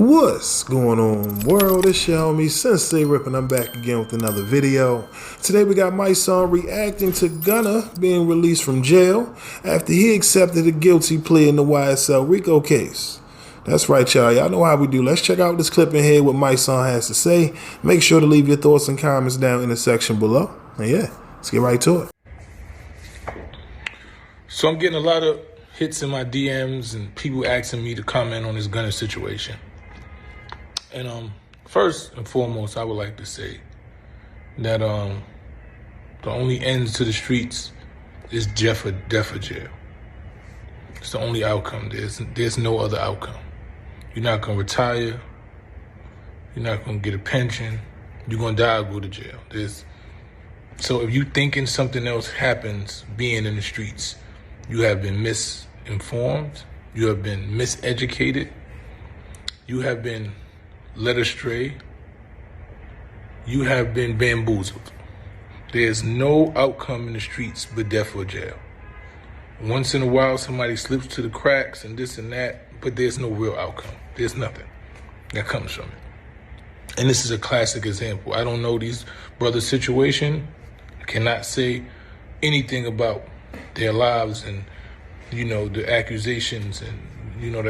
What's going on, world? It's your homie SenseiRip, and I'm back again with another video. Today we got Mysonne reacting to Gunna being released from jail after he accepted a guilty plea in the YSL RICO case. That's right, y'all. Y'all know how we do. Let's check out this clip in here, what Mysonne has to say. Make sure to leave your thoughts and comments down in the section below. And yeah, let's get right to it. So I'm getting a lot of hits in my DMs and people asking me to comment on this Gunna situation. And first and foremost, I would like to say that the only ends to the streets is death or jail. It's the only outcome. There's no other outcome. You're not gonna retire. You're not gonna get a pension. You're gonna die or go to jail. So if you thinking something else happens being in the streets, you have been misinformed. You have been miseducated. You have been led astray. You have been bamboozled. There's no outcome in the streets but death or jail. Once in a while, somebody slips to the cracks and this and that, but there's no real outcome. There's nothing that comes from it. And this is a classic example. I don't know these brothers' situation. I cannot say anything about their lives and, you know, the accusations and, you know,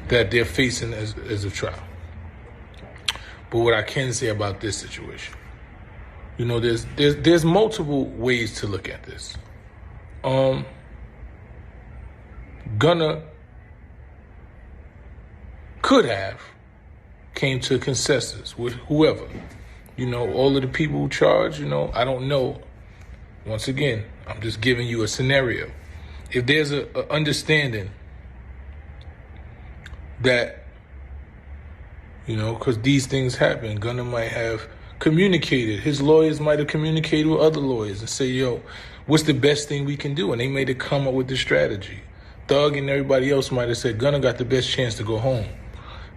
that they're facing as a trial. But what I can say about this situation, you know, there's multiple ways to look at this. Gunna could have came to a consensus with whoever. You know, all of the people who charged, you know, I don't know. Once again, I'm just giving you a scenario. If there's a understanding that, you know, because these things happen, Gunna might have communicated. His lawyers might have communicated with other lawyers and say, yo, what's the best thing we can do? And they may have come up with the strategy. Thug and everybody else might have said, Gunna got the best chance to go home.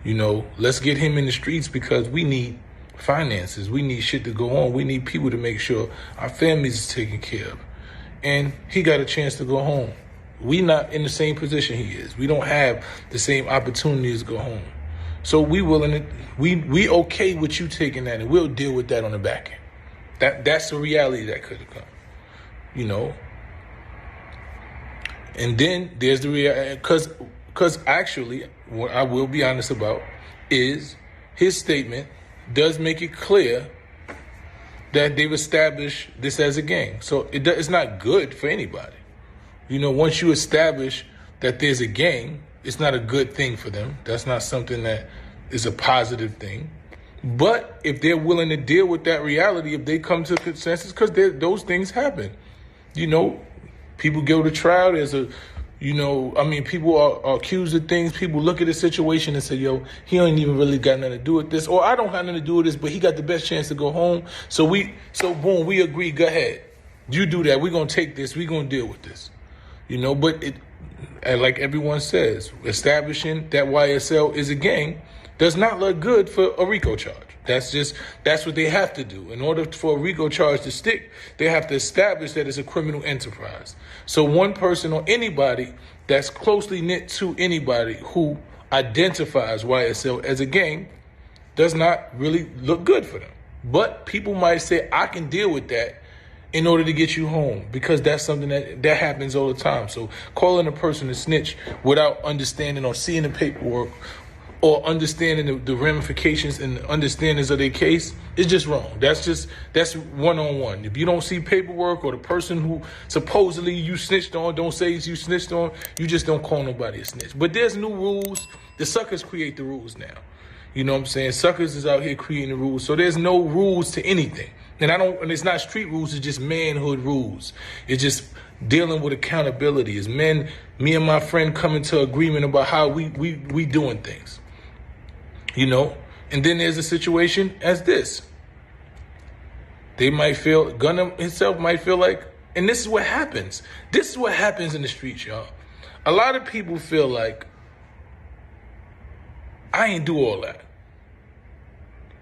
You know, let's get him in the streets because we need finances. We need shit to go on. We need people to make sure our families is taken care of. And he got a chance to go home. We not in the same position he is. We don't have the same opportunities to go home. So we okay with you taking that, and we'll deal with that on the back end. That's the reality that could have come, you know. And then there's the reality, because actually, what I will be honest about is his statement does make it clear that they've established this as a gang. So it's not good for anybody. You know, once you establish that there's a gang, it's not a good thing for them. That's not something that is a positive thing. But if they're willing to deal with that reality, if they come to a consensus, because those things happen. You know, people go to trial. There's a, you know, I mean, people are accused of things. People look at the situation and say, yo, he ain't even really got nothing to do with this. Or I don't have nothing to do with this, but he got the best chance to go home. So boom, we agree, go ahead. You do that. We're going to take this. We're going to deal with this. You know, but and like everyone says, establishing that YSL is a gang does not look good for a RICO charge. That's what they have to do. In order for a RICO charge to stick, they have to establish that it's a criminal enterprise. So one person or anybody that's closely knit to anybody who identifies YSL as a gang does not really look good for them. But people might say, I can deal with that in order to get you home, because that's something that happens all the time. So calling a person a snitch without understanding or seeing the paperwork or understanding the ramifications and the understandings of their case is just wrong. That's one-on-one. If you don't see paperwork or the person who supposedly you snitched on don't say you snitched on, you just don't call nobody a snitch. But there's new rules. The suckers create the rules now. You know what I'm saying? Suckers is out here creating the rules. So there's no rules to anything. And it's not street rules, it's just manhood rules. It's just dealing with accountability. It's me and my friend coming to agreement about how we doing things. You know? And then there's a situation as this. They might feel, Gunna himself might feel like, and this is what happens. This is what happens in the streets, y'all. A lot of people feel like, I ain't do all that.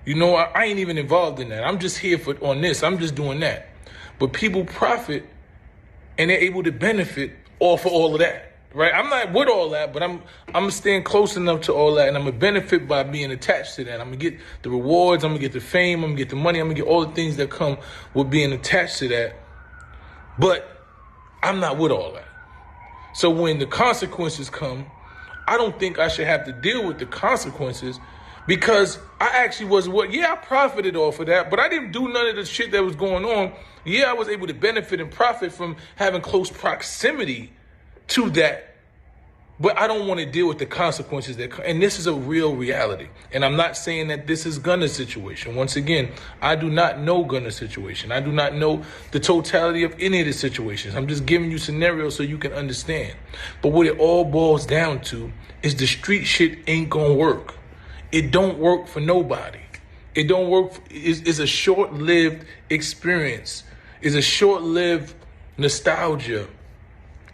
You know, I ain't even involved in that. I'm just here on this. I'm just doing that. But people profit and they're able to benefit off of all of that. right? I'm not with all that, but I'm staying close enough to all that, and I'm gonna benefit by being attached to that. I'm gonna get the rewards, I'm gonna get the fame, I'm gonna get the money, I'm gonna get all the things that come with being attached to that. But I'm not with all that. So when the consequences come, I don't think I should have to deal with the consequences, because I actually was I profited off of that, but I didn't do none of the shit that was going on. Yeah, I was able to benefit and profit from having close proximity to that, but I don't want to deal with the consequences that come. And this is a real reality. And I'm not saying that this is Gunna's situation. Once again, I do not know Gunna's situation. I do not know the totality of any of the situations. I'm just giving you scenarios so you can understand. But what it all boils down to is the street shit ain't gonna work. It don't work for nobody. It don't work. It's a short-lived experience. It's a short-lived nostalgia.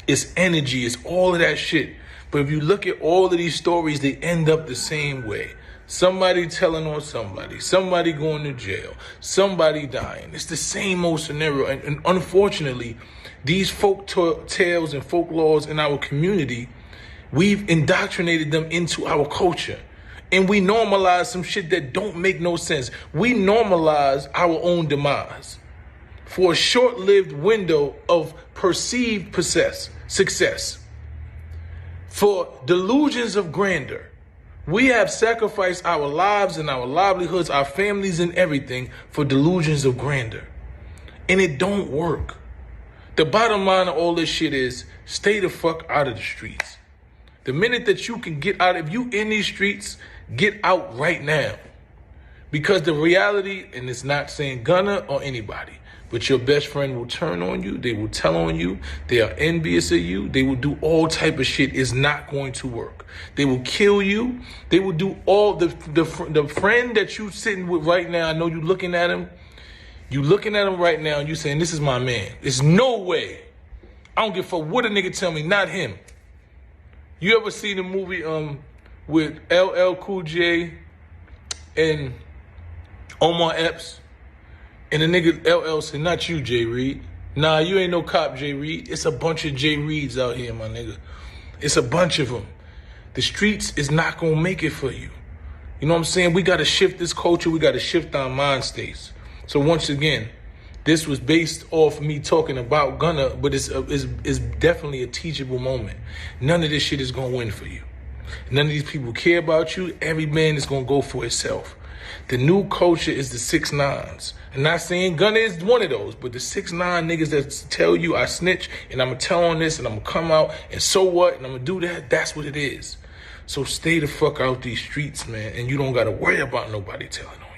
It's energy. It's all of that shit. But if you look at all of these stories, they end up the same way. Somebody telling on somebody. Somebody going to jail. Somebody dying. It's the same old scenario. And unfortunately, these folk tales and folklores in our community, we've indoctrinated them into our culture. And we normalize some shit that don't make no sense. We normalize our own demise for a short-lived window of perceived success. For delusions of grandeur. We have sacrificed our lives and our livelihoods, our families and everything for delusions of grandeur. And it don't work. The bottom line of all this shit is stay the fuck out of the streets. The minute that you can get out, if you in these streets, get out right now. Because the reality, and it's not saying Gunna or anybody, but your best friend will turn on you. They will tell on you. They are envious of you. They will do all type of shit. It's not going to work. They will kill you. They will do all the friend that you sitting with right now. I know you looking at him. You looking at him right now and you saying, this is my man. There's no way. I don't give a fuck what a nigga tell me, not him. You ever seen the movie with LL Cool J and Omar Epps? And the nigga LL said, not you, Jay Reed. Nah, you ain't no cop, Jay Reed. It's a bunch of Jay Reeds out here, my nigga. It's a bunch of them. The streets is not going to make it for you. You know what I'm saying? We got to shift this culture. We got to shift our mind states. So once again, this was based off me talking about Gunna, but it's definitely a teachable moment. None of this shit is going to win for you. None of these people care about you. Every man is going to go for himself. The new culture is the 6ix9ines. I'm not saying Gunna is one of those, but the 6ix9ine niggas that tell you I snitch and I'm going to tell on this and I'm going to come out and so what and I'm going to do that, that's what it is. So stay the fuck out these streets, man, and you don't got to worry about nobody telling on.